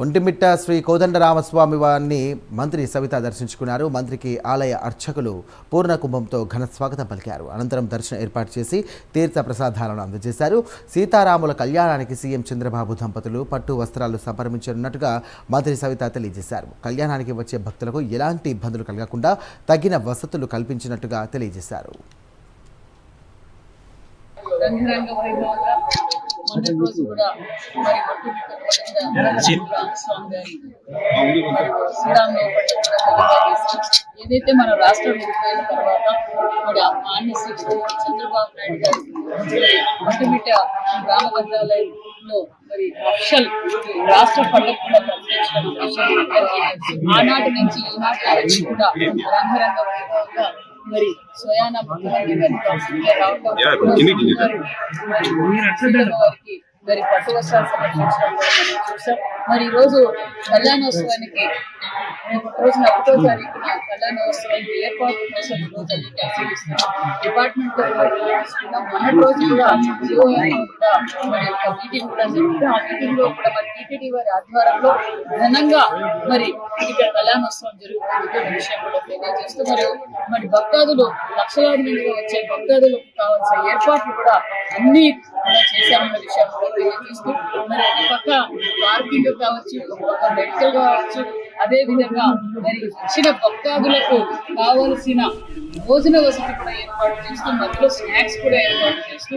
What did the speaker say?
ఒంటిమిట్ట శ్రీ కోదండరామస్వామి వారిని మంత్రి సవిత దర్శించుకున్నారు. మంత్రికి ఆలయ అర్చకులు పూర్ణ కుంభంతో ఘన స్వాగతం పలికారు. అనంతరం దర్శనం ఏర్పాటు చేసి తీర్థ ప్రసాదాలను అందజేశారు. సీతారాముల కళ్యాణానికి సీఎం చంద్రబాబు దంపతులు పట్టు వస్త్రాలు సమర్పించనున్నట్టుగా మంత్రి సవిత తెలియజేశారు. కళ్యాణానికి వచ్చే భక్తులకు ఎలాంటి ఇబ్బందులు కలగకుండా తగిన వసతులు కల్పించినట్టుగా తెలియజేశారు. మొదటి రోజు కూడా మరి ఏదైతే మన రాష్ట్రం విడిపోయిన తర్వాత మరి మాన్యశ్రీ చంద్రబాబు నాయుడు గారు ఒంటిమిట్ట గ్రామ గ్రంథాలయంలో మరి అఫిషియల్ రాష్ట్ర పండుగ కూడా ప్రకటించడం ఆనాటి నుంచి ఈనాటి వరకు కూడా రంగరంగ వైభవంగా మరి స్వయాన ముఖ్యమంత్రి వారికి మరి పట్టు వస్త్రాలు సమర్పించడం మనం చూసాం. మరి ఈ రోజు కళ్యాణోత్సవానికి రోజున 1వ తారీఖున కళ్యాణోత్సవానికి ఏర్పాటు కోసం రోజు అన్ని పరిశీలిస్తున్నాం. డిపార్ట్మెంట్ మొన్నటి రోజు కూడా మరి ఒక మీటింగ్ కూడా జరిగింది. ఆ మీటింగ్ లో కూడా మరి టీటీడీ వారి ఆధ్వర్యంలో ఘనంగా మరి ఇక్కడ కళ్యాణోత్సవం జరుగుతుంది విషయం కూడా తెలియజేస్తూ మరి భక్తాదులు లక్షలాది మందిగా వచ్చే భక్తాదులకు కావాల్సిన ఏర్పాట్లు కూడా అన్ని చేశామన్న విషయం కూడా తెలియజేస్తూ మరి ఒక పక్క పార్కింగ్ కావచ్చు, ఒక మెడికల్ కావచ్చు, అదే విధంగా మరి ఇచ్చిన భక్తాదులకు కావలసిన భోజన వసతి కూడా ఏర్పాటు చేస్తూ మధ్యలో స్నాక్స్ కూడా ఏర్పాటు చేస్తూ